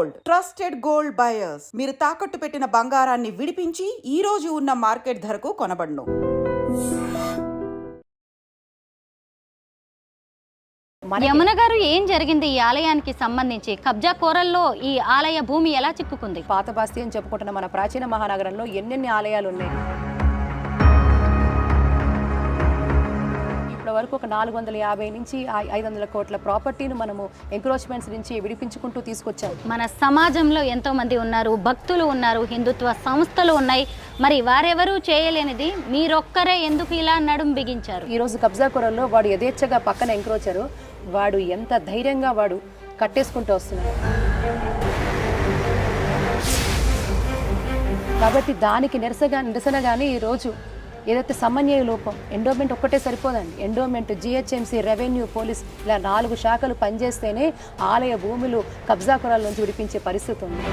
Gold, trusted gold buyers. మీరు తాకట్టు పెట్టిన బంగారాన్ని విడిపించి ఈ రోజు ఉన్న మార్కెట్ ధరకు కొనబడును. యమున గారు, ఏం జరిగింది ఈ ఆలయానికి సంబంధించి? కబ్జా కోరల్లో ఈ ఆలయ భూమి ఎలా చిక్కుకుంది? పాత బాస్తి అని చెప్పుకుంటున్న మన ప్రాచీన మహానగరంలో ఎన్నెన్ని ఆలయాలు ఉన్నాయి. ఇప్పటి వరకు ఒక 450 నుంచి 500 కోట్ల ప్రాపర్టీని మనము ఎంక్రోచ్మెంట్స్ నుంచి విడిపించుకుంటూ తీసుకొచ్చాం. మన సమాజంలో ఎంతో మంది ఉన్నారు, భక్తులు ఉన్నారు, హిందుత్వ సంస్థలు ఉన్నాయి. మరి వారెవరూ చేయలేనిది మీరొక్కరే ఎందుకు ఇలా నడుం బిగించారు? ఈరోజు కబ్జా కోరల్లో వాడు యథేచ్ఛగా పక్కన ఎంక్రోచరు, వాడు ఎంత ధైర్యంగా వాడు కట్టేసుకుంటూ వస్తున్నాడు. కాబట్టి దానికి నిరసనగానే ఈరోజు ఏదైతే సమన్వయ లోపం, ఎండోమెంట్ ఒక్కటే సరిపోదండి. ఎండోమెంట్, జిహెచ్ఎంసీ, రెవెన్యూ, పోలీస్ ఇలా 4 శాఖలు పనిచేస్తేనే ఆలయ భూములు కబ్జా కురాల నుంచి విడిపించే పరిస్థితి ఉంది.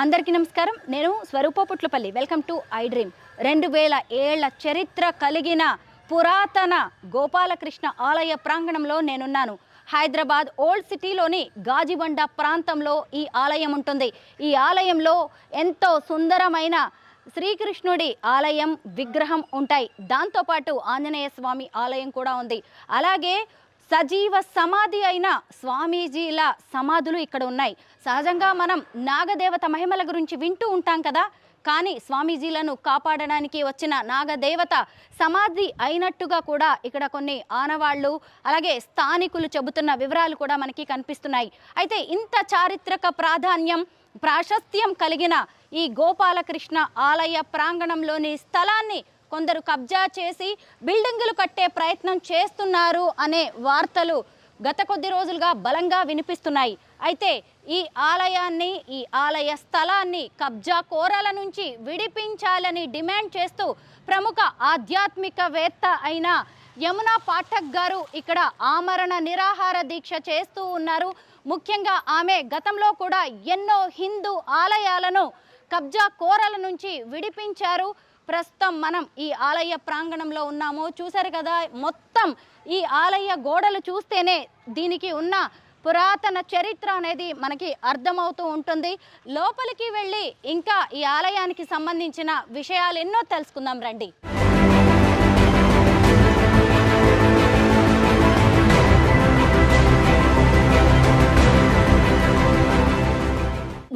అందరికీ నమస్కారం. నేను Swaroopa Putlapalli. Welcome to I dream. 2000 ఏళ్ల చరిత్ర కలిగిన పురాతన గోపాలకృష్ణ ఆలయ ప్రాంగణంలో నేనున్నాను. హైదరాబాద్ ఓల్డ్ సిటీలోని గాజిబండ ప్రాంతంలో ఈ ఆలయం ఉంటుంది. ఈ ఆలయంలో ఎంతో సుందరమైన శ్రీకృష్ణుడి ఆలయం, విగ్రహం ఉంటాయి. దాంతోపాటు ఆంజనేయ స్వామి ఆలయం కూడా ఉంది. అలాగే సజీవ సమాధి అయిన స్వామీజీల సమాధులు ఇక్కడ ఉన్నాయి. సహజంగా మనం నాగదేవత మహిమల గురించి వింటూ ఉంటాం కదా, కానీ స్వామీజీలను కాపాడడానికి వచ్చిన నాగదేవత సమాధి అయినట్టుగా కూడా ఇక్కడ కొన్ని ఆనవాళ్లు, అలాగే స్థానికులు చెబుతున్న వివరాలు కూడా మనకి కనిపిస్తున్నాయి. అయితే ఇంత చారిత్రక ప్రాశస్త్యం కలిగిన ఈ గోపాలకృష్ణ ఆలయ ప్రాంగణంలోని స్థలాన్ని కొందరు కబ్జా చేసి బిల్డింగులు కట్టే ప్రయత్నం చేస్తున్నారు అనే వార్తలు గత కొద్ది రోజులుగా బలంగా వినిపిస్తున్నాయి. అయితే ఈ ఆలయాన్ని, ఈ ఆలయ స్థలాన్ని కబ్జా కోరల నుంచి విడిపించాలని డిమాండ్ చేస్తూ ప్రముఖ ఆధ్యాత్మికవేత్త అయిన యమునా పాఠక్ గారు ఇక్కడ ఆమరణ నిరాహార దీక్ష చేస్తూ ఉన్నారు. ముఖ్యంగా ఆమె గతంలో కూడా ఎన్నో హిందూ ఆలయాలను కబ్జా కోరల నుంచి విడిపించారు. ప్రస్తుతం మనం ఈ ఆలయ ప్రాంగణంలో ఉన్నాము. చూశారు కదా, మొత్తం ఈ ఆలయ గోడలు చూస్తేనే దీనికి ఉన్న పురాతన చరిత్ర అనేది మనకి అర్థమవుతూ ఉంటుంది. లోపలికి వెళ్ళి ఇంకా ఈ ఆలయానికి సంబంధించిన విషయాలు ఎన్నో తెలుసుకుందాం రండి.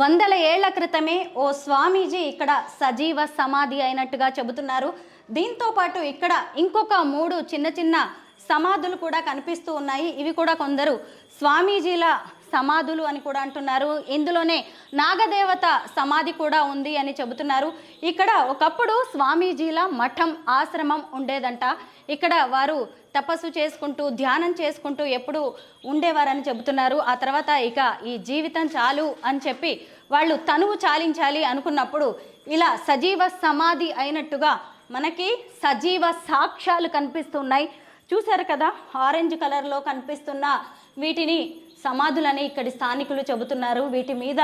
వందల ఏళ్ల క్రితమే ఓ స్వామీజీ ఇక్కడ సజీవ సమాధి అయినట్టుగా చెబుతున్నారు. దీంతో పాటు ఇక్కడ ఇంకొక 3 చిన్న చిన్న సమాధులు కూడా కనిపిస్తూ ఉన్నాయి. ఇవి కూడా కొందరు స్వామీజీల సమాధులు అని కూడా అంటున్నారు. ఇందులోనే నాగదేవత సమాధి కూడా ఉంది అని చెబుతున్నారు. ఇక్కడ ఒకప్పుడు స్వామీజీల మఠం, ఆశ్రమం ఉండేదంట. ఇక్కడ వారు తపస్సు చేసుకుంటూ, ధ్యానం చేసుకుంటూ ఎప్పుడు ఉండేవారని చెబుతున్నారు. ఆ తర్వాత ఇక ఈ జీవితం చాలు అని చెప్పి వాళ్ళు తనువు చాలించాలి అనుకున్నప్పుడు ఇలా సజీవ సమాధి అయినట్టుగా మనకి సజీవ సాక్ష్యాలు కనిపిస్తున్నాయి. చూశారు కదా, ఆరెంజ్ కలర్లో కనిపిస్తున్న వీటిని సమాధులని ఇక్కడి స్థానికులు చెబుతున్నారు. వీటి మీద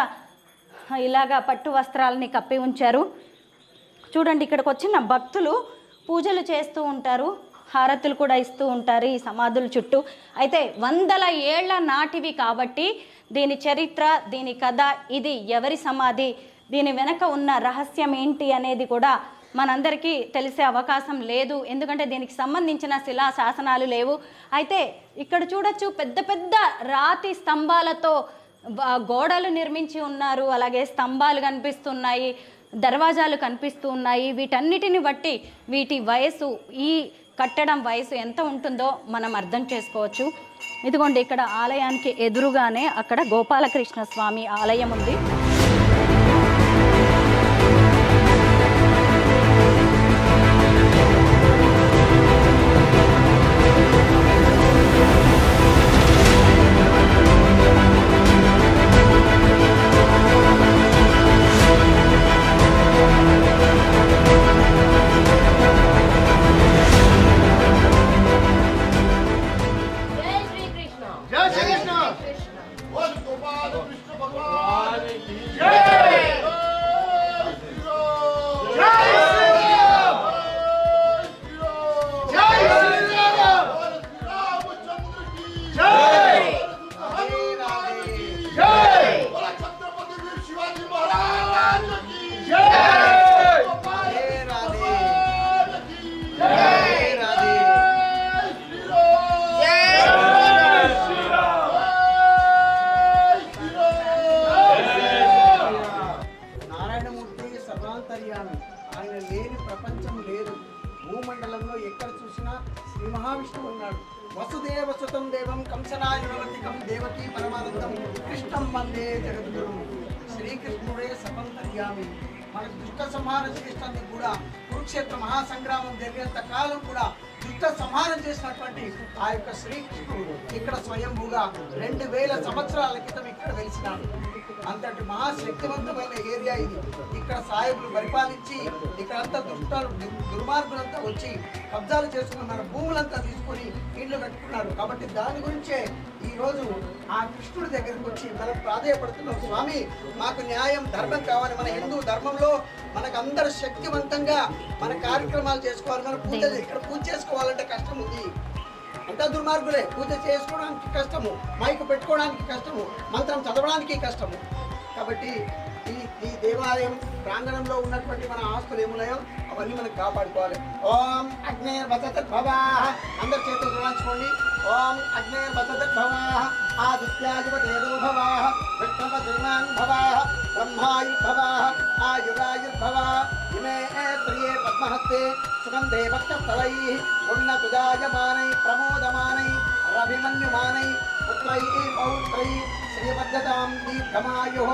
ఇలాగా పట్టు వస్త్రాలని కప్పి ఉంచారు. చూడండి, ఇక్కడికి వచ్చిన భక్తులు పూజలు చేస్తూ ఉంటారు, హారతులు కూడా ఇస్తూ ఉంటారు ఈ సమాధుల చుట్టూ. అయితే వందల ఏళ్ల నాటివి కాబట్టి దీని చరిత్ర, దీని కథ, ఇది ఎవరి సమాధి, దీని వెనక ఉన్న రహస్యం ఏంటి అనేది కూడా మనందరికీ తెలిసే అవకాశం లేదు. ఎందుకంటే దీనికి సంబంధించిన శిలా శాసనాలు లేవు. అయితే ఇక్కడ చూడొచ్చు, పెద్ద పెద్ద రాతి స్తంభాలతో గోడలు నిర్మించి ఉన్నారు. అలాగే స్తంభాలు కనిపిస్తున్నాయి, దర్వాజాలు కనిపిస్తూ ఉన్నాయి. వీటన్నిటిని బట్టి వీటి వయసు, ఈ కట్టడం వయసు ఎంత ఉంటుందో మనం అర్థం చేసుకోవచ్చు. ఇదిగోండి, ఇక్కడ ఆలయానికి ఎదురుగానే అక్కడ గోపాలకృష్ణ స్వామి ఆలయం ఉంది. కంసనాయురవతికం దేవకీ పరమానందం కృష్ణం వందే జగద్గురు. శ్రీకృష్ణుడే సపంతర్యామి. మనకు దుష్ట సంహార చేసినందుకు కూడా కురుక్షేత్ర మహాసంగ్రామం జరిగేంత కాలం కూడా దుష్ట సంహారం చేసినటువంటి ఆ యొక్క శ్రీకృష్ణుడు ఇక్కడ స్వయంభూగా 2000 సంవత్సరాల క్రితం ఇక్కడ వెలిసినాడు. అంతటి మహాశక్తివంతమైన ఏరియా ఇది. ఇక్కడ సాయిబులు పరిపాలించి ఇక్కడంతా దుర్మార్గులంతా వచ్చి కబ్జాలు చేసుకుని మన భూములంతా తీసుకొని ఇళ్ళు కట్టుకున్నారు. కాబట్టి దాని గురించే ఈరోజు ఆ కృష్ణుడి దగ్గరికి వచ్చి మనం ప్రాధేయపడుతున్నాం. స్వామి, మాకు న్యాయం ధర్మం కావాలి. మన హిందూ ధర్మంలో మనకు అందరూ శక్తివంతంగా మన కార్యక్రమాలు చేసుకోవాలి. మన పూజ ఇక్కడ పూజ చేసుకోవాలంటే కష్టం ఉంది. అంతా దుర్మార్గులే. పూజ చేసుకోవడానికి కష్టము, మైకు పెట్టుకోవడానికి కష్టము, మంత్రం చదవడానికి కష్టము. కాబట్టి ఈ దేవాలయం ప్రాంగణంలో ఉన్నటువంటి మన ఆస్తులు ఏమున్నాయో అవన్నీ మనం కాపాడుకోవాలి. ఓం అగ్నేర్వసతద్భవాః. అందరి చేతులు చూడండి. ఓం అగ్నేర్వసతద్భవాః ఆదిత్యాధిపతేదో భవాః విష్ణుపతిమాన్ భవాః బ్రహ్మాయుర్భవాః ఆయురాయుర్భవాః ఇమే ప్రియే పద్మహస్తే సుగంధే భక్తస్థలైః ఉన్నతుజాయమానై ప్రమోదమానై రవిమన్యుమానై పుత్రైః పౌత్రైః శ్రీమద్దతాం దీర్ఘమాయుః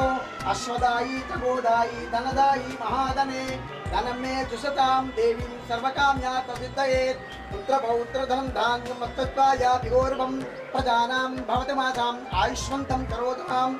అశ్వదాయీ తగోదాయీ ధనదాయీ మహాధనే ధనం మే జుషతాం దేవీం సర్వకామ్యార్థ సిద్ధయేత్ పుత్రపౌత్రధనం ధాన్యం మత్తత్వాయాతిగోర్వం ప్రజానాం భవతి మాసాం ఆయుష్మంతం కరోతాం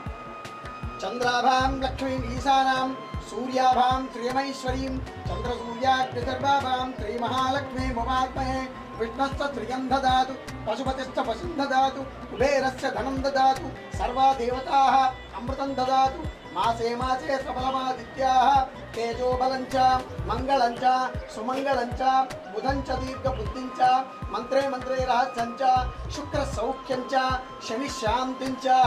చంద్రాభాం లక్ష్మీం ఈశానాం సూర్యాభాం శ్రియమైశ్వరీం చంద్రసూర్యాగ్నిసర్వాభాం శ్రీమహాలక్ష్మీముపాత్మహే విష్ణశ్చ శ్రియం దదాతు పశుపతిశ్చ పశుం దదాతు కుబేరస్య ధనం దదాతు సర్వా దేవతాః అమృతం దదాతు మాసే మాసే సఫలమాదిత్యాః తేజోబలం చ మంగళం చ సుమంగళం చ బుధం చ దీర్ఘబుద్ధిం చ మంత్రే మంత్రే రహస్యం చ శుక్ర సౌఖ్యం చ శని శాంతిం చ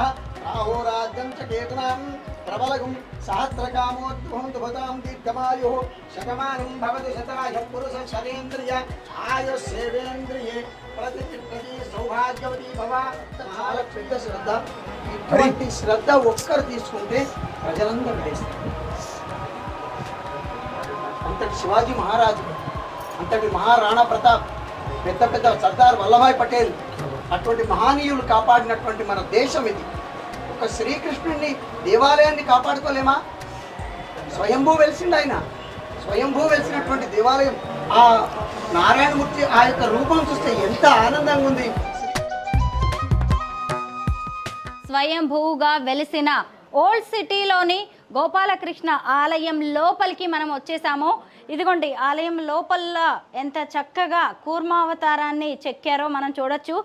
రాహోరాజ్యం చ కేతునాం ప్రబలగుం సహస్రకామోద్భవం దుభతాం దీర్ఘమాయుః శతమానం భవతి శతాయ పురుష శరేంద్రియ ఆయుష్యేంద్రియే ప్రతి సౌభాగ్యవతి భవ. చాలా పెద్ద శ్రద్ధ. ఇటువంటి శ్రద్ధ ఒక్కరు తీసుకుంటే ప్రజలందరూ లేస్తారు. అంతటి శివాజీ మహారాజు, అంతటి మహారాణా ప్రతాప్, పెద్ద పెద్ద సర్దార్ వల్లభాయ్ పటేల్, అటువంటి మహనీయులు కాపాడినటువంటి మన దేశం ఇది. ఒక శ్రీకృష్ణుడిని దేవాలయాన్ని కాపాడుకోలేమా? స్వయంభూ వెలిసిండు ఆయన. స్వయంభూ వెలిసినటువంటి దేవాలయం, ఆ నారాయణమూర్తి ఆ యొక్క రూపం చూస్తే ఎంత ఆనందంగా ఉంది. స్వయంభూగా వెలిసిన ఓల్డ్ సిటీలోని గోపాలకృష్ణ ఆలయం లోపలికి మనం వచ్చేసాము. ఇదిగోండి, ఆలయం లోపల ఎంత చక్కగా కూర్మావతారాన్ని చెక్కారో మనం చూడొచ్చు.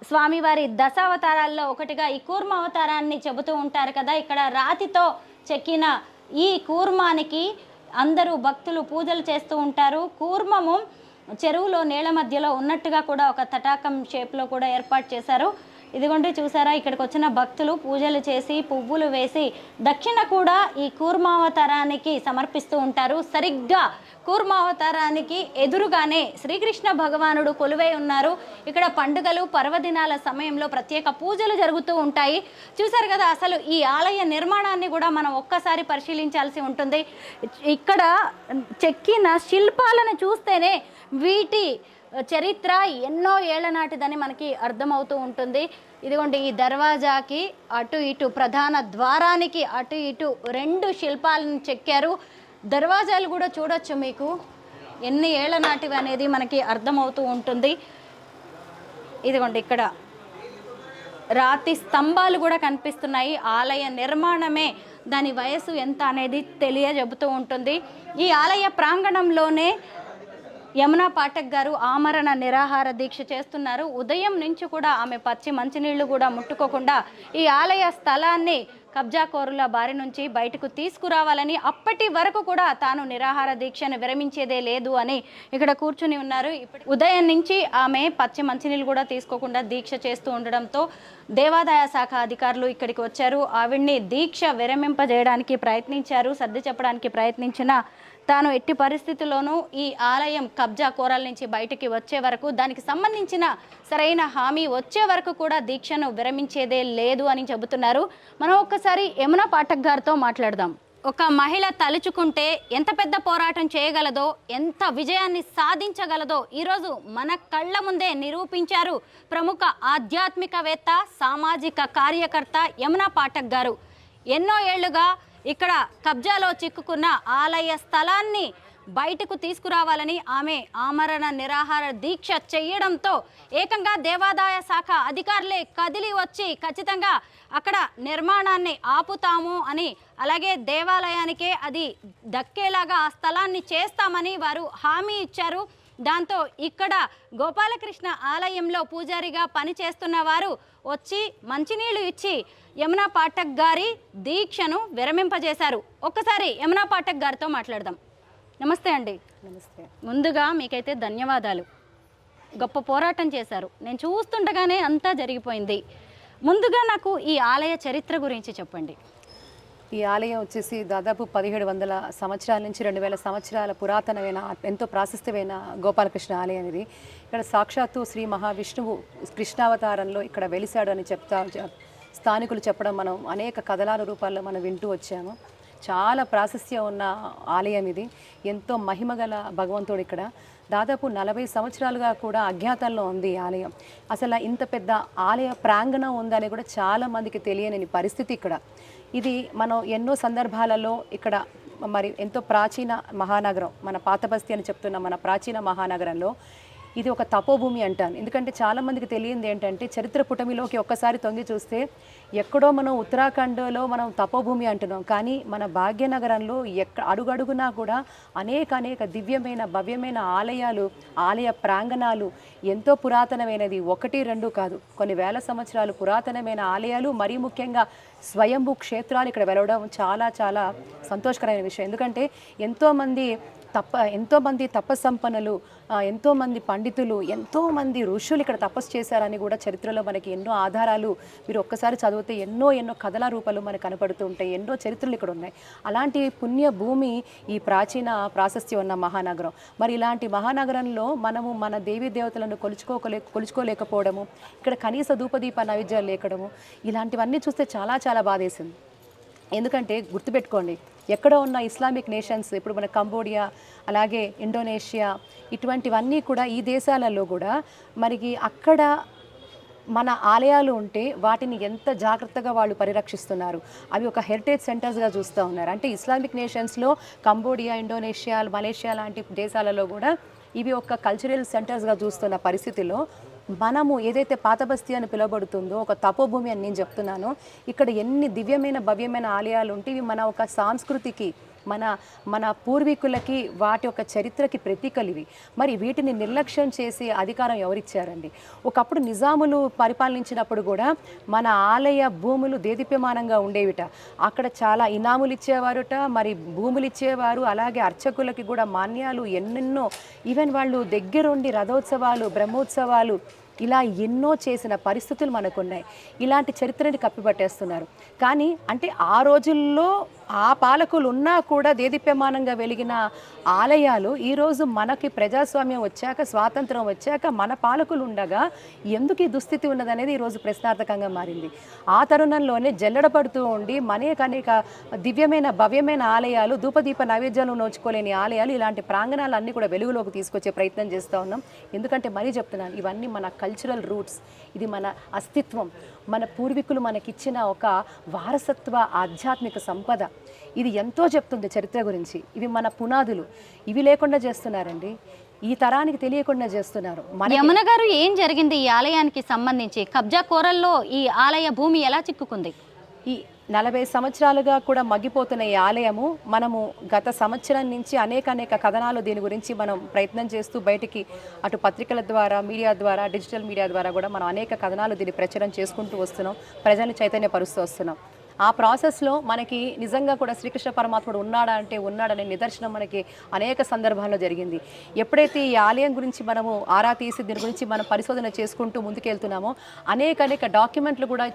స్వామివారి దశావతారాల్లో ఒకటిగా ఈ కూర్మావతారాన్ని చెబుతూ ఉంటారు కదా. ఇక్కడ రాతితో చెక్కిన ఈ కూర్మానికి అందరూ భక్తులు పూజలు చేస్తూ ఉంటారు. కూర్మము చెరువులో నీళ్ళ మధ్యలో ఉన్నట్టుగా కూడా ఒక తటాకం షేప్లో కూడా ఏర్పాటు చేశారు. ఇదిగోండి, చూసారా, ఇక్కడికి వచ్చిన భక్తులు పూజలు చేసి పువ్వులు వేసి దక్షిణ కూడా ఈ కూర్మావతారానికి సమర్పిస్తూ ఉంటారు. సరిగ్గా కూర్మావతారానికి ఎదురుగానే శ్రీకృష్ణ భగవానుడు కొలువై ఉన్నారు. ఇక్కడ పండుగలు పర్వదినాల సమయంలో ప్రత్యేక పూజలు జరుగుతూ ఉంటాయి. చూసారు కదా, అసలు ఈ ఆలయ నిర్మాణాన్ని కూడా మనం ఒక్కసారి పరిశీలించాల్సి ఉంటుంది. ఇక్కడ చెక్కిన శిల్పాలను చూస్తేనే వీటి చరిత్ర ఎన్నో ఏళ్ల నాటిదని మనకి అర్థమవుతూ ఉంటుంది. ఇదిగోండి, ఈ దర్వాజాకి అటు ఇటు ప్రధాన ద్వారానికి అటు ఇటు 2 శిల్పాలను చెక్కారు. దర్వాజాలు కూడా చూడొచ్చు, మీకు ఎన్ని ఏళ్ల నాటివి అనేది మనకి అర్థమవుతూ ఉంటుంది. ఇదిగోండి, ఇక్కడ రాతి స్తంభాలు కూడా కనిపిస్తున్నాయి. ఆలయ నిర్మాణమే దాని వయసు ఎంత అనేది తెలియజెబుతూ ఉంటుంది. ఈ ఆలయ ప్రాంగణంలోనే యమునా పాఠక్ గారు ఆమరణ నిరాహార దీక్ష చేస్తున్నారు. ఉదయం నుంచి కూడా ఆమె పచ్చి మంచినీళ్లు కూడా ముట్టుకోకుండా ఈ ఆలయ స్థలాన్ని కబ్జాకోరుల బారి నుంచి బయటకు తీసుకురావాలని, అప్పటి వరకు కూడా తాను నిరాహార దీక్షను విరమించేదే లేదు అని ఇక్కడ కూర్చుని ఉన్నారు. ఉదయం నుంచి ఆమె పచ్చి మంచినీళ్ళు కూడా తీసుకోకుండా దీక్ష చేస్తూ ఉండడంతో దేవాదాయ శాఖ అధికారులు ఇక్కడికి వచ్చారు. ఆవిడ్ని దీక్ష విరమింపజేయడానికి ప్రయత్నించారు. సర్ది చెప్పడానికి ప్రయత్నించిన తాను ఎట్టి పరిస్థితుల్లోనూ ఈ ఆలయం కబ్జా కోరాల నుంచి బయటికి వచ్చే వరకు, దానికి సంబంధించిన సరైన హామీ వచ్చే వరకు కూడా దీక్షను విరమించేదే లేదు అని చెబుతున్నారు. మనం ఒక్కసారి యమునా పాఠక్ గారితో మాట్లాడదాం. ఒక మహిళ తలుచుకుంటే ఎంత పెద్ద పోరాటం చేయగలదో, ఎంత విజయాన్ని సాధించగలదో ఈరోజు మన కళ్ళ ముందే నిరూపించారు ప్రముఖ ఆధ్యాత్మికవేత్త, సామాజిక కార్యకర్త యమునా పాఠక్ గారు. ఎన్నో ఏళ్లుగా ఇక్కడ కబ్జాలో చిక్కుకున్న ఆలయ స్థలాన్ని బయటకు తీసుకురావాలని ఆమె ఆమరణ నిరాహార దీక్ష చేయడంతో ఏకంగా దేవాదాయ శాఖ అధికారులే కదిలి వచ్చి ఖచ్చితంగా అక్కడ నిర్మాణాన్ని ఆపుతాము అని, అలాగే దేవాలయానికే అది దక్కేలాగా ఆ స్థలాన్ని చేస్తామని వారు హామీ ఇచ్చారు. దాంతో ఇక్కడ గోపాలకృష్ణ ఆలయంలో పూజారిగా పనిచేస్తున్న వారు వచ్చి మంచినీళ్లు ఇచ్చి యమునా పాఠక్ గారి దీక్షను విరమింపజేశారు. ఒక్కసారి యమునా పాఠక్ గారితో మాట్లాడదాం. నమస్తే అండి. నమస్తే. ముందుగా మీకైతే ధన్యవాదాలు. గొప్ప పోరాటం చేశారు. నేను చూస్తుండగానే అంతా జరిగిపోయింది. ముందుగా నాకు ఈ ఆలయ చరిత్ర గురించి చెప్పండి. ఈ ఆలయం వచ్చేసి దాదాపు 1700 సంవత్సరాల నుంచి 2000 సంవత్సరాల పురాతనమైన ఎంతో ప్రాశస్త్యమైన గోపాలకృష్ణ ఆలయం ఇది. ఇక్కడ సాక్షాత్తు శ్రీ మహావిష్ణువు కృష్ణావతారంలో ఇక్కడ వెలిశాడు అని స్థానికులు చెప్పడం మనం అనేక కథనాల రూపాల్లో మనం వింటూ వచ్చాము. చాలా ప్రాశస్త్యం ఉన్న ఆలయం ఇది. ఎంతో మహిమగల భగవంతుడు ఇక్కడ. దాదాపు 40 సంవత్సరాలుగా కూడా అజ్ఞాతంలో ఉంది ఈ ఆలయం. అసలు ఇంత పెద్ద ఆలయ ప్రాంగణం ఉందని కూడా చాలా మందికి తెలియని పరిస్థితి ఇక్కడ. ఇది మనం ఎన్నో సందర్భాలలో ఇక్కడ మరి ఎంతో ప్రాచీన మహానగరం, మన పాతబస్తీ అని చెప్తున్న మన ప్రాచీన మహానగరంలో ఇది ఒక తపోభూమి అంటాను. ఎందుకంటే చాలామందికి తెలియంది ఏంటంటే చరిత్ర పుటమిలోకి ఒక్కసారి తొంగి చూస్తే ఎక్కడో మనం ఉత్తరాఖండ్లో మనం తపోభూమి అంటున్నాం, కానీ మన భాగ్యనగరంలో అడుగడుగునా కూడా అనేక దివ్యమైన భవ్యమైన ఆలయాలు, ఆలయ ప్రాంగణాలు ఎంతో పురాతనమైనది. 1, 2 కాదు, కొన్ని వేల సంవత్సరాలు పురాతనమైన ఆలయాలు, మరీ ముఖ్యంగా స్వయంభూ క్షేత్రాలు ఇక్కడ వెలవడం చాలా చాలా సంతోషకరమైన విషయం. ఎందుకంటే ఎంతోమంది తపస్సంపన్నులు, ఎంతోమంది పండితులు, ఎంతోమంది ఋషులు ఇక్కడ తపస్సు చేశారని కూడా చరిత్రలో మనకి ఎన్నో ఆధారాలు మీరు ఒక్కసారి చదివితే ఎన్నో కథల రూపాలు మనకు కనపడుతూ ఉంటాయి. ఎన్నో చరిత్రలు ఇక్కడ ఉన్నాయి. అలాంటి పుణ్య భూమి ఈ ప్రాచీన ప్రాశస్త్యం ఉన్న మహానగరం. మరి ఇలాంటి మహానగరంలో మనము మన దేవీ దేవతలను కొలుచుకోలేకపోవడము, ఇక్కడ కనీస ధూపదీప నైవేద్యాలు లేకడము, ఇలాంటివన్నీ చూస్తే చాలా చాలా బాధేసింది. ఎందుకంటే గుర్తుపెట్టుకోండి, ఎక్కడో ఉన్న ఇస్లామిక్ నేషన్స్, ఇప్పుడు మన కంబోడియా, అలాగే ఇండోనేషియా, ఇటువంటివన్నీ కూడా ఈ దేశాలలో కూడా మనకి అక్కడ మన ఆలయాలు ఉంటే వాటిని ఎంత జాగ్రత్తగా వాళ్ళు పరిరక్షిస్తున్నారు. అవి ఒక హెరిటేజ్ సెంటర్స్గా చూస్తూ ఉన్నారు. అంటే ఇస్లామిక్ నేషన్స్లో కంబోడియా, ఇండోనేషియా, మలేషియా లాంటి దేశాలలో కూడా ఇవి ఒక కల్చరల్ సెంటర్స్గా చూస్తున్న పరిస్థితిలో మనము ఏదైతే పాతబస్తీ అని పిలువబడుతుందో ఒక తపోభూమి అని నేను చెప్తున్నానో, ఇక్కడ ఎన్ని దివ్యమైన భవ్యమైన ఆలయాలు ఉంటే ఇవి మన ఒక సంస్కృతికి, మన పూర్వీకులకి, వాటి యొక్క చరిత్రకి ప్రతీకలు ఇవి. మరి వీటిని నిర్లక్ష్యం చేసి అధికారం ఎవరిచ్చారండి? ఒకప్పుడు నిజాములు పరిపాలించినప్పుడు కూడా మన ఆలయ భూములు దేదీప్యమానంగా ఉండేవిట. అక్కడ చాలా ఇనాములు ఇచ్చేవారుట, మరి భూములు ఇచ్చేవారు. అలాగే అర్చకులకి కూడా మాన్యాలు ఎన్నెన్నో, ఈవెన్ వాళ్ళు దగ్గరుండి రథోత్సవాలు, బ్రహ్మోత్సవాలు ఇలా ఎన్నో చేసిన పరిస్థితులు మనకున్నాయి. ఇలాంటి చరిత్రని కప్పిపట్టేస్తున్నారు. కానీ అంటే ఆ రోజుల్లో ఆ పాలకులు ఉన్నా కూడా దేదీప్యమానంగా వెలిగిన ఆలయాలు ఈరోజు మనకి ప్రజాస్వామ్యం వచ్చాక, స్వాతంత్రం వచ్చాక మన పాలకులు ఉండగా ఎందుకు ఈ దుస్థితి ఉన్నదనేది ఈరోజు ప్రశ్నార్థకంగా మారింది. ఆ తరుణంలోనే జల్లెడపడుతూ ఉండి అనేక దివ్యమైన భవ్యమైన ఆలయాలు, ధూపదీప నైవేద్యాలు నోచుకోలేని ఆలయాలు, ఇలాంటి ప్రాంగణాలన్నీ కూడా వెలుగులోకి తీసుకొచ్చే ప్రయత్నం చేస్తూ ఉన్నాం. ఎందుకంటే మరీ చెప్తున్నాను, ఇవన్నీ మన కల్చరల్ రూట్స్, ఇది మన అస్తిత్వం, మన పూర్వీకులు మనకిచ్చిన ఒక వారసత్వ ఆధ్యాత్మిక సంపద. ఇది ఎంతో చెప్తుంది చరిత్ర గురించి. ఇవి మన పునాదులు. ఇవి లేకుండా చేస్తున్నారండి, ఈ తరానికి తెలియకుండా చేస్తున్నారు. యమున గారు, ఏం జరిగింది ఈ ఆలయానికి సంబంధించి? కబ్జా కోరల్లో ఈ ఆలయ భూమి ఎలా చిక్కుకుంది? ఈ 40 సంవత్సరాలుగా కూడా మగ్గిపోతున్న ఈ ఆలయము, మనము గత సంవత్సరం నుంచి అనేక కథనాలు దీని గురించి మనం ప్రయత్నం చేస్తూ బయటికి అటు పత్రికల ద్వారా, మీడియా ద్వారా, డిజిటల్ మీడియా ద్వారా కూడా మనం అనేక కథనాలు దీన్ని ప్రచారం చేసుకుంటూ వస్తున్నాం, ప్రజల్ని చైతన్యపరుస్తూ వస్తున్నాం. ఆ ప్రాసెస్లో మనకి నిజంగా కూడా శ్రీకృష్ణ పరమాత్ముడు ఉన్నాడా అంటే ఉన్నాడనే నిదర్శనం మనకి అనేక సందర్భాల్లో జరిగింది. ఎప్పుడైతే ఈ ఆలయం గురించి మనము ఆరా తీసి దీని గురించి మనం పరిశోధన చేసుకుంటూ ముందుకెళ్తున్నామో అనేక డాక్యుమెంట్లు కూడా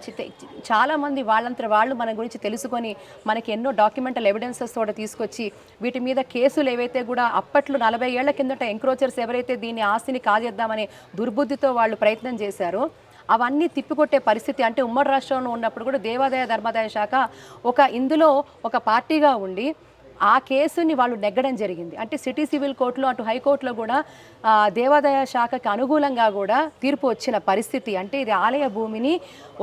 చాలామంది వాళ్ళు మన గురించి తెలుసుకొని మనకి ఎన్నో డాక్యుమెంటల్ ఎవిడెన్సెస్ కూడా తీసుకొచ్చి వీటి మీద కేసులు ఏవైతే కూడా అప్పట్లో 40 ఏళ్ల కిందట ఎంక్రోచర్స్ ఎవరైతే దీన్ని ఆస్తిని కాజేద్దామనే దుర్బుద్ధితో వాళ్ళు ప్రయత్నం చేశారో అవన్నీ తిప్పికొట్టే పరిస్థితి. అంటే ఉమ్మడి రాష్ట్రంలో ఉన్నప్పుడు కూడా దేవాదాయ ధర్మాదాయ శాఖ ఇందులో ఒక పార్టీగా ఉండి ఆ కేసుని వాళ్ళు నెగ్గడం జరిగింది. అంటే సిటీ సివిల్ కోర్టులో అటు హైకోర్టులో కూడా దేవాదాయ శాఖకి అనుకూలంగా కూడా తీర్పు వచ్చిన పరిస్థితి. అంటే ఇది ఆలయ భూమిని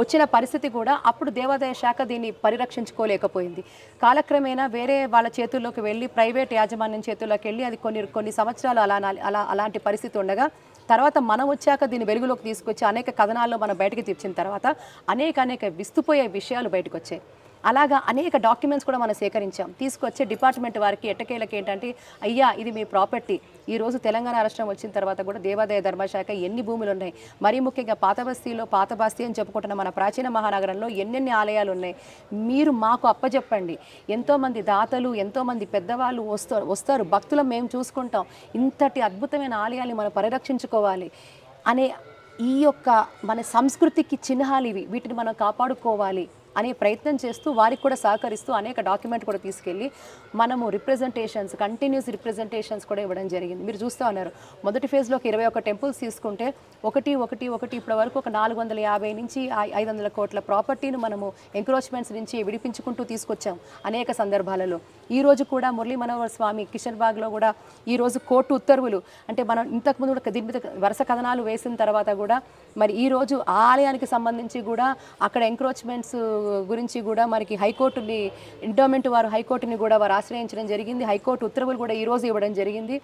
వచ్చిన పరిస్థితి కూడా అప్పుడు దేవాదాయ శాఖ దీన్ని పరిరక్షించుకోలేకపోయింది. కాలక్రమేణా వేరే వాళ్ళ చేతుల్లోకి వెళ్ళి ప్రైవేట్ యాజమాన్యం చేతుల్లోకి వెళ్ళి అది కొన్ని సంవత్సరాలు అలాంటి పరిస్థితి ఉండగా తర్వాత మనం వచ్చాక దీన్ని వెలుగులోకి తీసుకొచ్చి అనేక కథనాల్లో మనం బయటకు తెచ్చిన తర్వాత అనేక విస్తుపోయే విషయాలు బయటకు వచ్చాయి. అలాగా అనేక డాక్యుమెంట్స్ కూడా మనం సేకరించాం. తీసుకొచ్చే డిపార్ట్మెంట్ వారికి ఎట్టకేలకి ఏంటంటే అయ్యా ఇది మీ ప్రాపర్టీ. ఈరోజు తెలంగాణ రాష్ట్రం వచ్చిన తర్వాత కూడా దేవాదాయ ధర్మశాఖ ఎన్ని భూములు ఉన్నాయి, మరీ ముఖ్యంగా పాత బస్తీ అని చెప్పుకుంటున్న మన ప్రాచీన మహానగరంలో ఎన్నెన్ని ఆలయాలు ఉన్నాయి, మీరు మాకు అప్పచెప్పండి. ఎంతోమంది దాతలు ఎంతోమంది పెద్దవాళ్ళు వస్తారు భక్తులు మేము చూసుకుంటాం. ఇంతటి అద్భుతమైన ఆలయాల్ని మనం పరిరక్షించుకోవాలి అనే ఈ యొక్క మన సంస్కృతికి చిహ్నాలు ఇవి, వీటిని మనం కాపాడుకోవాలి అనే ప్రయత్నం చేస్తూ వారికి కూడా సహకరిస్తూ అనేక డాక్యుమెంట్ కూడా తీసుకెళ్ళి మనము కంటిన్యూస్ రిప్రజెంటేషన్స్ కూడా ఇవ్వడం జరిగింది. మీరు చూస్తూ ఉన్నారు మొదటి ఫేజ్లోకి 21 టెంపుల్స్ తీసుకుంటే ఒకటి ఇప్పటి వరకు ఒక 450 నుంచి 500 కోట్ల ప్రాపర్టీని మనము ఎంక్రోచ్మెంట్స్ నుంచి విడిపించుకుంటూ తీసుకొచ్చాం అనేక సందర్భాలలో. ఈరోజు కూడా మురళీ మనోహర్ స్వామి కిషన్ బాగ్లో కూడా ఈరోజు కోర్టు ఉత్తర్వులు, అంటే మనం ఇంతకుముందు కూడా దీని మీద వరుస కథనాలు వేసిన తర్వాత కూడా మరి ఈరోజు ఆ ఆలయానికి సంబంధించి కూడా అక్కడ ఎంక్రోచ్మెంట్స్ గురించి కూడా మనకి హైకోర్టుని ఎండోమెంట్ వారు హైకోర్టుని కూడా వారు ఆశ్రయించడం జరిగింది. హైకోర్టు ఉత్తర్వులు కూడా ఈరోజు ఇవ్వడం జరిగింది.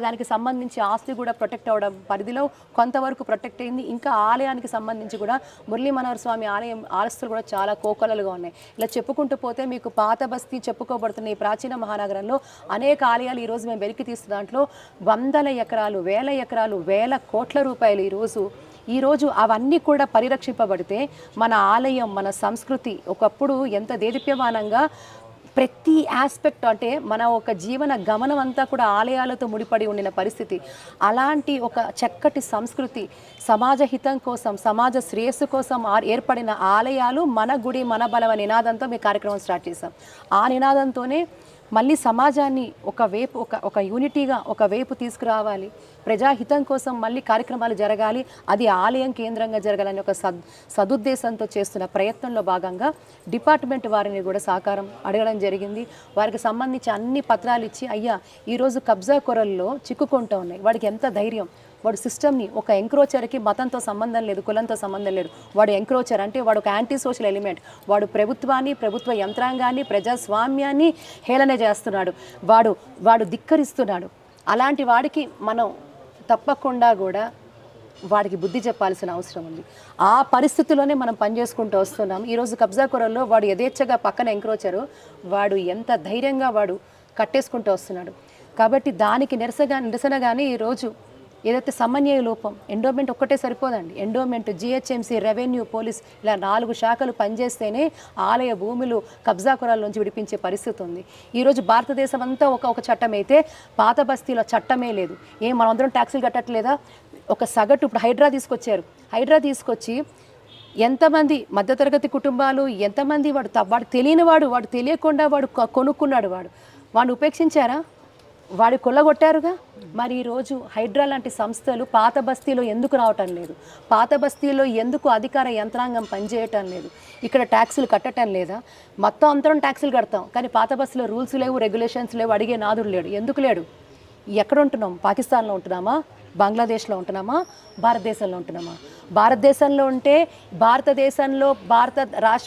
దానికి సంబంధించి ఆస్తి కూడా ప్రొటెక్ట్ అవ్వడం పరిధిలో కొంతవరకు ప్రొటెక్ట్ అయింది. ఇంకా ఆలయానికి సంబంధించి కూడా మురళీ మనోహర్ స్వామి ఆలయం ఆస్తులు కూడా చాలా కోకొల్లలుగా ఉన్నాయి. ఇలా చెప్పుకుంటూ పోతే మీకు పాత బస్తీ చెప్పుకోబడుతున్న ఈ ప్రాచీన మహానగరంలో అనేక ఆలయాలు ఈరోజు మేము వెలికి తీస్తున్న దాంట్లో 100 ఎకరాలు 1000 ఎకరాలు 1000 కోట్ల రూపాయలు ఈరోజు అవన్నీ కూడా పరిరక్షింపబడితే మన ఆలయం మన సంస్కృతి ఒకప్పుడు ఎంత దేదీప్యమానంగా ప్రతి ఆస్పెక్ట్, అంటే మన ఒక జీవన గమనం అంతా కూడా ఆలయాలతో ముడిపడి ఉండిన పరిస్థితి. అలాంటి ఒక చక్కటి సంస్కృతి సమాజ హితం కోసం సమాజ శ్రేయస్సు కోసం ఏర్పడిన ఆలయాలు మన గుడి మన బలం అనే నినాదంతో మీ కార్యక్రమం స్టార్ట్ చేశాం. ఆ నినాదంతోనే మళ్ళీ సమాజాన్ని ఒక యూనిటీగా ఒకవైపు తీసుకురావాలి, ప్రజాహితం కోసం మళ్ళీ కార్యక్రమాలు జరగాలి, అది ఆలయం కేంద్రంగా జరగాలని ఒక సదుద్దేశంతో చేస్తున్న ప్రయత్నంలో భాగంగా డిపార్ట్మెంట్ వారిని కూడా సహకారం అడగడం జరిగింది. వారికి సంబంధించి అన్ని పత్రాలు ఇచ్చి అయ్యా ఈరోజు కబ్జా కొరల్లో చిక్కుకుంటూ ఉన్నాయి, వాడికి ఎంత ధైర్యం, వాడు సిస్టమ్ని ఒక ఎంక్రోచర్కి మతంతో సంబంధం లేదు కులంతో సంబంధం లేదు, వాడు ఎంక్రోచర్ అంటే వాడు ఒక యాంటీ సోషల్ ఎలిమెంట్, వాడు ప్రభుత్వాన్ని ప్రభుత్వ యంత్రాంగాన్ని ప్రజాస్వామ్యాన్ని హేళన చేస్తున్నాడు, వాడు ధిక్కరిస్తున్నాడు. అలాంటి వాడికి మనం తప్పకుండా కూడా వాడికి బుద్ధి చెప్పాల్సిన అవసరం ఉంది. ఆ పరిస్థితుల్లోనే మనం పనిచేసుకుంటూ వస్తున్నాం. ఈరోజు కబ్జా కొరల్లో వాడు యథేచ్ఛగా పక్కన ఎంక్రోచరు, వాడు ఎంత ధైర్యంగా వాడు కట్టేసుకుంటూ వస్తున్నాడు. కాబట్టి దానికి నిరసనగానే ఈరోజు ఏదైతే సమన్వయ లోపం, ఎండోమెంట్ ఒక్కటే సరిపోదండి, ఎండోమెంట్ జిహెచ్ఎంసీ రెవెన్యూ పోలీస్ ఇలా 4 శాఖలు పనిచేస్తేనే ఆలయ భూములు కబ్జా కురాల నుంచి విడిపించే పరిస్థితి ఉంది. ఈరోజు భారతదేశం అంతా ఒక చట్టం అయితే పాత బస్తీలో చట్టమే లేదు. మనమందరం ట్యాక్సీలు కట్టట్లేదా? ఒక సగటు ఇప్పుడు హైడ్రా తీసుకొచ్చి ఎంతమంది మధ్యతరగతి కుటుంబాలు, ఎంతమంది వాడు తెలియనివాడు, వాడు తెలియకుండా వాడు కొనుక్కున్నాడు, వాడిని ఉపేక్షించారా? వాడు కొల్లగొట్టారుగా. మరి ఈరోజు హైడ్రా లాంటి సంస్థలు పాత బస్తీలో ఎందుకు రావటం లేదు? పాత బస్తీలో ఎందుకు అధికార యంత్రాంగం పనిచేయటం లేదు? ఇక్కడ ట్యాక్సులు కట్టడం లేదా? మొత్తం అందరం ట్యాక్సులు కడతాం, కానీ పాత బస్తీలో రూల్స్ లేవు, రెగ్యులేషన్స్ లేవు, అడిగే నాదుడు లేడు. ఎందుకు లేడు? ఎక్కడ ఉంటున్నాం? పాకిస్తాన్లో ఉంటున్నామా? బంగ్లాదేశ్లో ఉంటున్నామా? భారతదేశంలో ఉంటున్నామా? భారతదేశంలో ఉంటే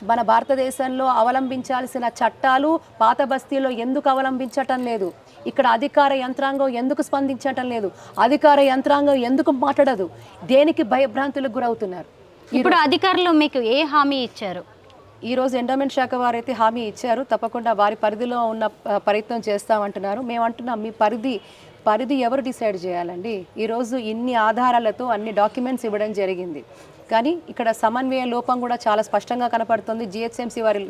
మన భారతదేశంలో అవలంబించాల్సిన చట్టాలు పాత బస్తీలో ఎందుకు అవలంబించటం లేదు? ఇక్కడ అధికార యంత్రాంగం ఎందుకు స్పందించటం లేదు? అధికార యంత్రాంగం ఎందుకు మాట్లాడదు? దేనికి భయభ్రాంతులకు గురవుతున్నారు? ఇప్పుడు అధికారులు మీకు ఏ హామీ ఇచ్చారు? ఈరోజు ఎండోమెంట్ శాఖ వారైతే హామీ ఇచ్చారు, తప్పకుండా వారి పరిధిలో ఉన్న ప్రయత్నం చేస్తామంటున్నారు. మేము అంటున్నాం, మీ పరిధి ఎవరు డిసైడ్ చేయాలండి? ఈరోజు ఇన్ని ఆధారాలతో అన్ని డాక్యుమెంట్స్ ఇవ్వడం జరిగింది, కానీ ఇక్కడ సమన్వయ లోపం కూడా చాలా స్పష్టంగా కనపడుతుంది. జిహెచ్ఎంసీ వారి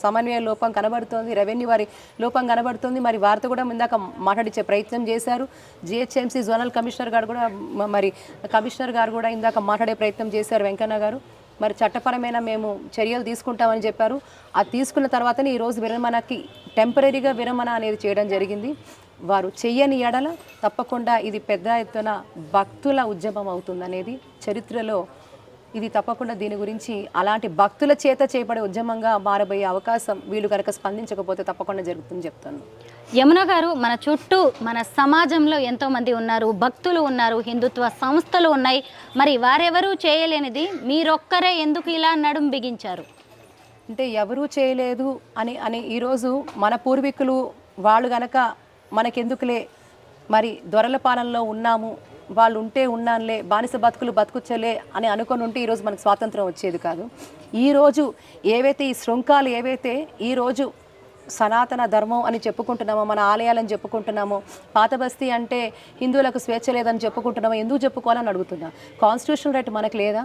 సమన్వయ లోపం కనబడుతుంది, రెవెన్యూ వారి లోపం కనబడుతుంది. మరి వారితో కూడా ఇందాక మాట్లాడించే ప్రయత్నం చేశారు. జిహెచ్ఎంసీ జోనల్ కమిషనర్ గారు కూడా ఇందాక మాట్లాడే ప్రయత్నం చేశారు, వెంకన్న గారు. మరి చట్టపరమైన మేము చర్యలు తీసుకుంటామని చెప్పారు. అది తీసుకున్న తర్వాతనే ఈరోజు విరమణకి టెంపరీగా విరమణ అనేది చేయడం జరిగింది. వారు చెయ్యని ఎడల తప్పకుండా ఇది పెద్ద ఎత్తున భక్తుల ఉద్యమం అవుతుందనేది చరిత్రలో ఇది తప్పకుండా దీని గురించి అలాంటి భక్తుల చేత చేపడే ఉద్యమంగా మారబోయే అవకాశం వీళ్ళు కనుక స్పందించకపోతే తప్పకుండా జరుగుతుందని చెప్తాను. యమున గారు, మన చుట్టూ మన సమాజంలో ఎంతోమంది ఉన్నారు, భక్తులు ఉన్నారు, హిందుత్వ సంస్థలు ఉన్నాయి. మరి వారెవరూ చేయలేనిది మీరొక్కరే ఎందుకు ఇలా నడుం బిగించారు? అంటే ఎవరూ చేయలేదు అని ఈరోజు మన పూర్వీకులు వాళ్ళు గనక మనకెందుకులే, మరి దొరల పాలనలో ఉన్నాము, వాళ్ళు ఉంటే ఉన్నానులే, బానిస బతుకులు బతుకుచ్చలే అని అనుకొని ఉంటే ఈరోజు మనకు స్వాతంత్రం వచ్చేది కాదు. ఈరోజు ఏవైతే ఈ శృంఖాలు ఏవైతే ఈరోజు సనాతన ధర్మం అని చెప్పుకుంటున్నామో, మన ఆలయాలని చెప్పుకుంటున్నామో, పాత బస్తీ అంటే హిందువులకు స్వేచ్ఛ లేదని చెప్పుకుంటున్నామో, ఎందుకు చెప్పుకోవాలని అడుగుతున్నా. కాన్స్టిట్యూషన్ రైట్ మనకు లేదా?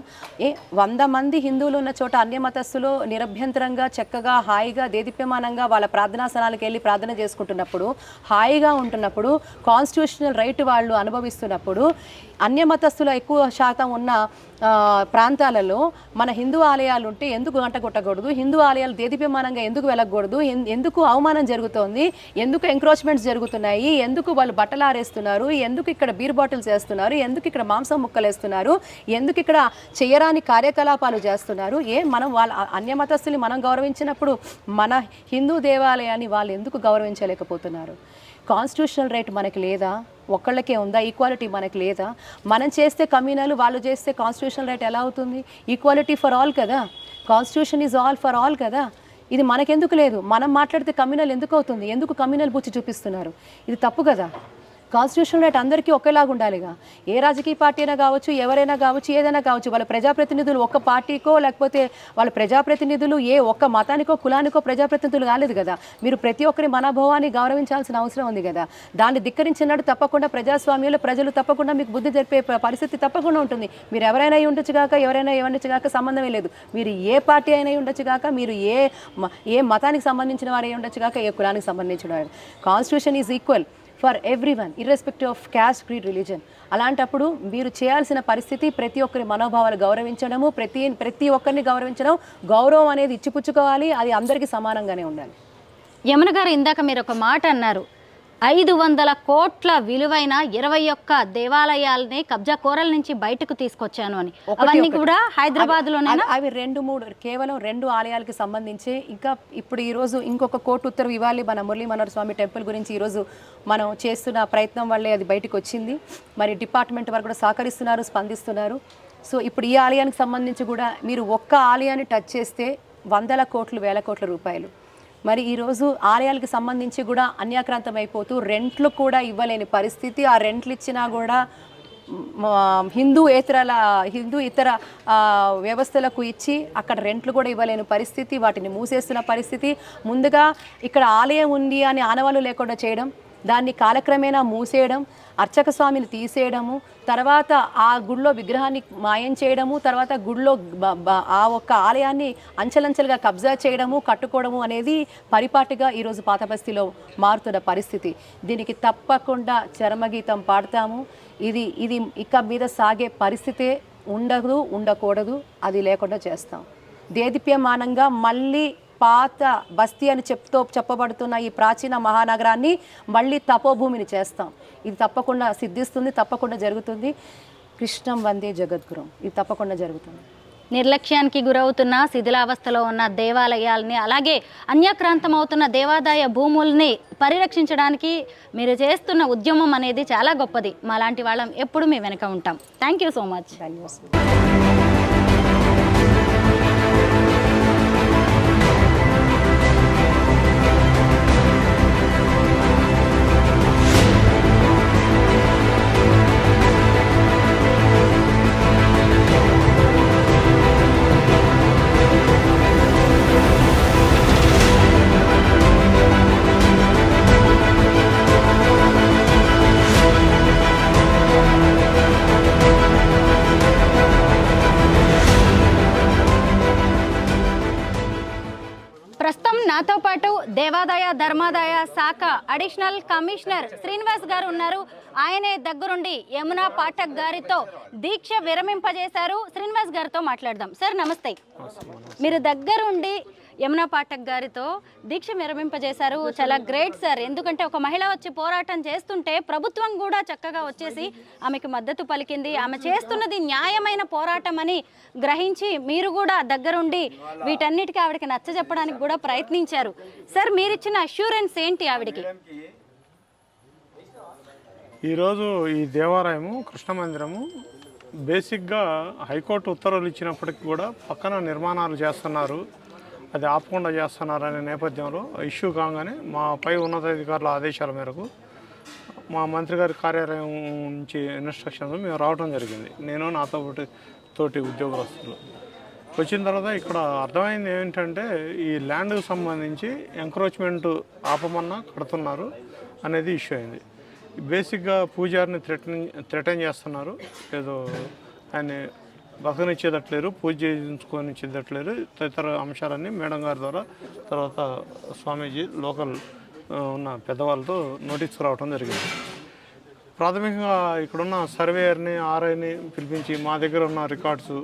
100 మంది హిందువులు ఉన్న చోట అన్య మతస్థులు నిరభ్యంతరంగా చక్కగా హాయిగా దేదీప్యమానంగా వాళ్ళ ప్రార్థనా స్థలాలకు వెళ్ళి ప్రార్థన చేసుకుంటున్నప్పుడు, హాయిగా ఉంటున్నప్పుడు, కాన్స్టిట్యూషనల్ రైట్ వాళ్ళు అనుభవిస్తున్నప్పుడు, అన్య మతస్థులు ఎక్కువ శాతం ఉన్న ప్రాంతాలలో మన హిందూ ఆలయాలు ఉంటే ఎందుకు గంట కొట్టకూడదు? హిందూ ఆలయాలు దేదీప్యమానంగా ఎందుకు వెళ్ళకూడదు? ఎందుకు అవమానం జరుగుతోంది? ఎందుకు ఎంక్రోచ్మెంట్స్ జరుగుతున్నాయి? ఎందుకు వాళ్ళు బట్టలు ఆరేస్తున్నారు? ఎందుకు ఇక్కడ బీర్ బాటిల్స్ వేస్తున్నారు? ఎందుకు ఇక్కడ మాంసం ముక్కలు వేస్తున్నారు? ఎందుకు ఇక్కడ చేయరాని కార్యకలాపాలు చేస్తున్నారు? మనం వాళ్ళ అన్య మతస్థుల్ని మనం గౌరవించినప్పుడు మన హిందూ దేవాలయాన్ని వాళ్ళు ఎందుకు గౌరవించలేకపోతున్నారు? కాన్స్టిట్యూషనల్ రైట్ మనకి లేదా? ఒక్కళ్ళకే ఉందా? ఈక్వాలిటీ మనకి లేదా? మనం చేస్తే కమ్యూనల్, వాళ్ళు చేస్తే కాన్స్టిట్యూషనల్ రైట్ ఎలా అవుతుంది? ఈక్వాలిటీ ఫర్ ఆల్ కదా, constitution is all for all కదా. ఇది మనకెందుకు లేదు? మనం మాట్లాడితే కమ్యూనల్ ఎందుకు అవుతుంది? ఎందుకు కమ్యూనల్ బుచ్చి చూపిస్తున్నారు? ఇది తప్పు కదా. కాన్స్టిట్యూషన్ రైట్ అందరికీ ఒకేలాగా ఉండాలిగా. ఏ రాజకీయ పార్టీ అయినా కావచ్చు, ఎవరైనా కావచ్చు, ఏదైనా కావచ్చు, వాళ్ళ ప్రజాప్రతినిధులు ఒక్క పార్టీకో లేకపోతే వాళ్ళ ప్రజాప్రతినిధులు ఏ ఒక్క మతానికో కులానికో ప్రజాప్రతినిధులు కాలేదు కదా. మీరు ప్రతి ఒక్కరి మనోభావాన్ని గౌరవించాల్సిన అవసరం ఉంది కదా. దాన్ని ధిక్కరించినట్టు తప్పకుండా ప్రజాస్వామ్యంలో ప్రజలు తప్పకుండా మీకు బుద్ధి జరిపే పరిస్థితి తప్పకుండా ఉంటుంది. మీరు ఎవరైనా ఉండొచ్చు కాక, ఎవరైనా ఉండొచ్చు కాక సంబంధమే లేదు. మీరు ఏ పార్టీ అయినా ఉండొచ్చు కాక, మీరు ఏ మతానికి సంబంధించిన వారు ఉండొచ్చు కాక, ఏ కులానికి సంబంధించిన వారు. Constitution is equal for everyone irrespective of caste, creed, religion. అలాంటప్పుడు మీరు చేయాల్సిన పరిస్థితి ప్రతి ఒక్కరి మనోభావాలు గౌరవించడము, ప్రతి ఒక్కరిని గౌరవించడం. గౌరవం అనేది ఇచ్చిపుచ్చుకోవాలి, అది అందరికీ సమానంగానే ఉండాలి. యమున గారు, ఇందాక మీరు ఒక మాట అన్నారు, 500 కోట్ల విలువైన 21 దేవాలయాలని కబ్జా కోరల నుంచి బయటకు తీసుకొచ్చాను అని. అవన్నీ కూడా హైదరాబాద్లోనే అవి 2-3 కేవలం 2 ఆలయాలకి సంబంధించి. ఇంకా ఇప్పుడు ఈరోజు ఇంకొక కోర్టు ఉత్తర్వు ఇవ్వాలి మన మురళీ మనోహర్ స్వామి టెంపుల్ గురించి. ఈరోజు మనం చేస్తున్న ప్రయత్నం వల్లే అది బయటకు వచ్చింది. మరి డిపార్ట్మెంట్ వారు కూడా సహకరిస్తున్నారు, స్పందిస్తున్నారు. సో ఇప్పుడు ఈ ఆలయానికి సంబంధించి కూడా మీరు ఒక్క ఆలయాన్ని టచ్ చేస్తే 100 కోట్లు, 1000 కోట్ల రూపాయలు. మరి ఈరోజు ఆలయాలకు సంబంధించి కూడా అన్యాక్రాంతం అయిపోతూ రెంట్లు కూడా ఇవ్వలేని పరిస్థితి. ఆ రెంట్లు ఇచ్చినా కూడా హిందూ ఇతర వ్యవస్థలకు ఇచ్చి అక్కడ రెంట్లు కూడా ఇవ్వలేని పరిస్థితి, వాటిని మూసేస్తున్న పరిస్థితి. ముందుగా ఇక్కడ ఆలయం ఉంది అని ఆనవాళ్ళు లేకుండా చేయడం, దాన్ని కాలక్రమేణా మూసేయడం, అర్చక స్వామిని తీసేయడము, తర్వాత ఆ గుడిలో విగ్రహాన్ని మాయం చేయడము, తర్వాత గుడిలో ఆ ఒక్క ఆలయాన్ని అంచెలంచెలుగా కబ్జా చేయడము, కట్టుకోవడము అనేది పరిపాటిగా ఈరోజు పాతబస్తీలో మారుతున్న పరిస్థితి. దీనికి తప్పకుండా చరమగీతం పాడతాము. ఇది ఇక మీద సాగే పరిస్థితే ఉండకూడదు. అది లేకుండా చేస్తాం. దేదీప్యమానంగా మళ్ళీ పాత బస్తీ అని చెప్పబడుతున్న ఈ ప్రాచీన మహానగరాన్ని మళ్ళీ తపోభూమిని చేస్తాం. ఇది తప్పకుండా సిద్ధిస్తుంది, తప్పకుండా జరుగుతుంది. కృష్ణం వందే జగద్గురం. ఇది తప్పకుండా జరుగుతుంది. నిర్లక్ష్యానికి గురవుతున్న శిథిలావస్థలో ఉన్న దేవాలయాల్ని, అలాగే అన్యక్రాంతం అవుతున్న దేవాదాయ భూముల్ని పరిరక్షించడానికి మీరు చేస్తున్న ఉద్యమం అనేది చాలా గొప్పది. మాలాంటి వాళ్ళం ఎప్పుడు మీ వెనక ఉంటాం. Thank you so much. ధన్యవాదాలు. ప్రస్తుతం నాతో పాటు దేవాదాయ ధర్మాదాయ శాఖ అడిషనల్ కమిషనర్ శ్రీనివాస్ గారు ఉన్నారు. ఆయనే దగ్గరుండి యమునా పాఠక్ గారితో దీక్ష విరమింపజేశారు. శ్రీనివాస్ గారితో మాట్లాడదాం. సార్ నమస్తే. మీరు దగ్గరుండి యమునా పాఠక్ గారితో దీక్ష విరమింపజేశారు. చాలా గ్రేట్ సార్. ఎందుకంటే ఒక మహిళ వచ్చి పోరాటం చేస్తుంటే ప్రభుత్వం కూడా చక్కగా వచ్చేసి ఆమెకు మద్దతు పలికింది. ఆమె చేస్తున్నది న్యాయమైన పోరాటం అని గ్రహించి మీరు కూడా దగ్గరుండి వీటన్నిటికీ ఆవిడకి నచ్చజెప్పడానికి కూడా ప్రయత్నించారు. సార్ మీరిచ్చిన అష్యూరెన్స్ ఏంటి ఆవిడకి? ఈరోజు ఈ దేవాలయము కృష్ణ మందిరము బేసిక్గా హైకోర్టు ఉత్తర్వులు ఇచ్చినప్పటికీ కూడా పక్కన నిర్మాణాలు చేస్తున్నారు, అది ఆపకుండా చేస్తున్నారనే నేపథ్యంలో ఇష్యూ కాగానే మా పై ఉన్నతాధికారుల ఆదేశాల మేరకు మా మంత్రి గారి కార్యాలయం నుంచి ఇన్స్ట్రక్షన్లు మేము రావడం జరిగింది. నేను నాతో తోటి ఉద్యోగస్తులు వచ్చిన తర్వాత ఇక్కడ అర్థమైంది ఏంటంటే ఈ ల్యాండ్కి సంబంధించి ఎంక్రోచ్మెంట్ ఆపమన్నా కడుతున్నారు అనేది ఇష్యూ అయింది. బేసిక్గా పూజారిని థ్రెటన్ చేస్తున్నారు, ఏదో ఆయన బతకనిచ్చేదట్లేరు, పూజ చేయించుకొనిచ్చేదట్లేరు, తదితర అంశాలన్నీ మేడం గారి ద్వారా తర్వాత స్వామీజీ లోకల్ ఉన్న పెద్దవాళ్ళతో నోటీస్ రావడం జరిగింది. ప్రాథమికంగా ఇక్కడున్న సర్వేయర్ని ఆర్ఐని పిలిపించి మా దగ్గర ఉన్న రికార్డ్స్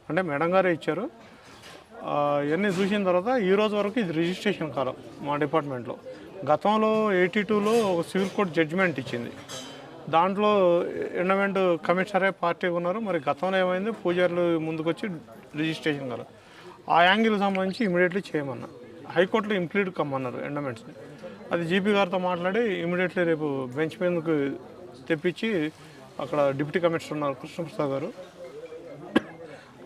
అంటే మేడం గారే ఇచ్చారు. ఇవన్నీ చూసిన తర్వాత ఈరోజు వరకు ఇది రిజిస్ట్రేషన్ కాలం మా డిపార్ట్మెంట్లో. గతంలో 82లో ఒక సివిల్ కోర్ట్ జడ్జిమెంట్ ఇచ్చింది. దాంట్లో ఎండోమెంట్ కమిషనరే పార్టీ ఉన్నారు. మరి గతంలో ఏమైంది, పూజారులు ముందుకు వచ్చి రిజిస్ట్రేషన్ కాదు. ఆ యాంగిల్కి సంబంధించి ఇమీడియట్లీ చేయమన్నా. హైకోర్టులో ఇంప్లీడ్ కమ్మన్నారు ఎండోమెంట్స్ని. అది జీపీ గారితో మాట్లాడి ఇమీడియట్లీ రేపు బెంచ్ మీదకు తెప్పించి అక్కడ డిప్యూటీ కమిషనర్ ఉన్నారు కృష్ణప్రసాద్ గారు,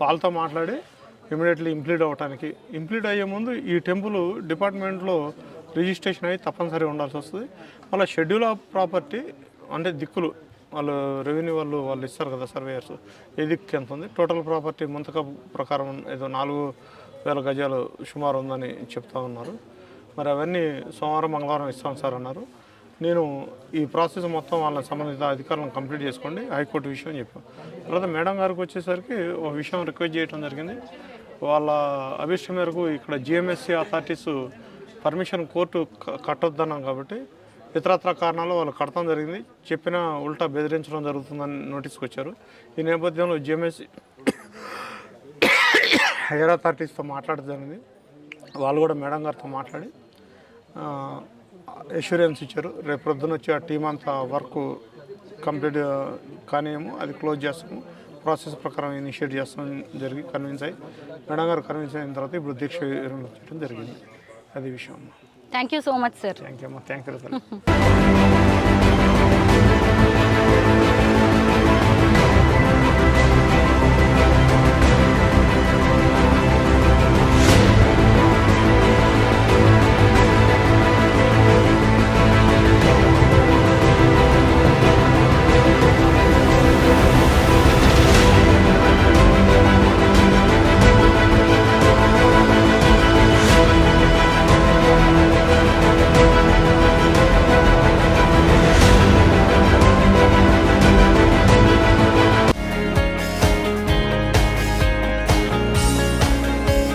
వాళ్ళతో మాట్లాడి ఇమీడియట్లీ ఇంప్లీడ్ అవ్వడానికి. ఇంప్లీడ్ అయ్యే ముందు ఈ టెంపుల్ డిపార్ట్మెంట్లో రిజిస్ట్రేషన్ అయ్యి తప్పనిసరిగా ఉండాల్సి వస్తుంది. మళ్ళీ షెడ్యూల్ ఆఫ్ ప్రాపర్టీ అంటే దిక్కులు వాళ్ళు రెవెన్యూ వాళ్ళు ఇస్తారు కదా సర్వేయర్స్, ఏ దిక్కు ఎంత ఉంది, టోటల్ ప్రాపర్టీ ముంతక ప్రకారం ఏదో 4000 గజాలు సుమారు ఉందని చెప్తా ఉన్నారు. మరి అవన్నీ సోమవారం మంగళవారం ఇస్తాం సార్ అన్నారు. నేను ఈ ప్రాసెస్ మొత్తం వాళ్ళ సంబంధిత అధికారులను కంప్లీట్ చేసుకోండి హైకోర్టు విషయం చెప్పాను. తర్వాత మేడం గారికి వచ్చేసరికి ఒక విషయం రిక్వెస్ట్ చేయడం జరిగింది. వాళ్ళ అభిష్టం మేరకు ఇక్కడ జిఎంఎస్సి అథారిటీస్ పర్మిషన్ కోర్టు కట్టొద్దన్నాం కాబట్టి ఇతరత్ర కారణాలు వాళ్ళు కడతాం జరిగింది. చెప్పిన ఉల్టా బెదిరించడం జరుగుతుందని నోటీస్కి వచ్చారు. ఈ నేపథ్యంలో జిఎంఎస్సి హైయర్ అథారిటీస్తో మాట్లాడడం జరిగింది. వాళ్ళు కూడా మేడం గారితో మాట్లాడి అష్యూరెన్స్ ఇచ్చారు. రేపు ప్రొద్దున వచ్చి ఆ టీం అంతా వర్క్ కంప్లీట్ కానియము, అది క్లోజ్ చేస్తాము, ప్రాసెస్ ప్రకారం ఇనిషియేట్ చేస్తాం జరిగి కన్విన్స్ అయ్యి మేడం గారు కన్విన్స్ అయిన తర్వాత ఇప్పుడు దీక్ష చేయడం జరిగింది. అది విషయం. Thank you so much sir. Thank you అమ్మా. Thank you.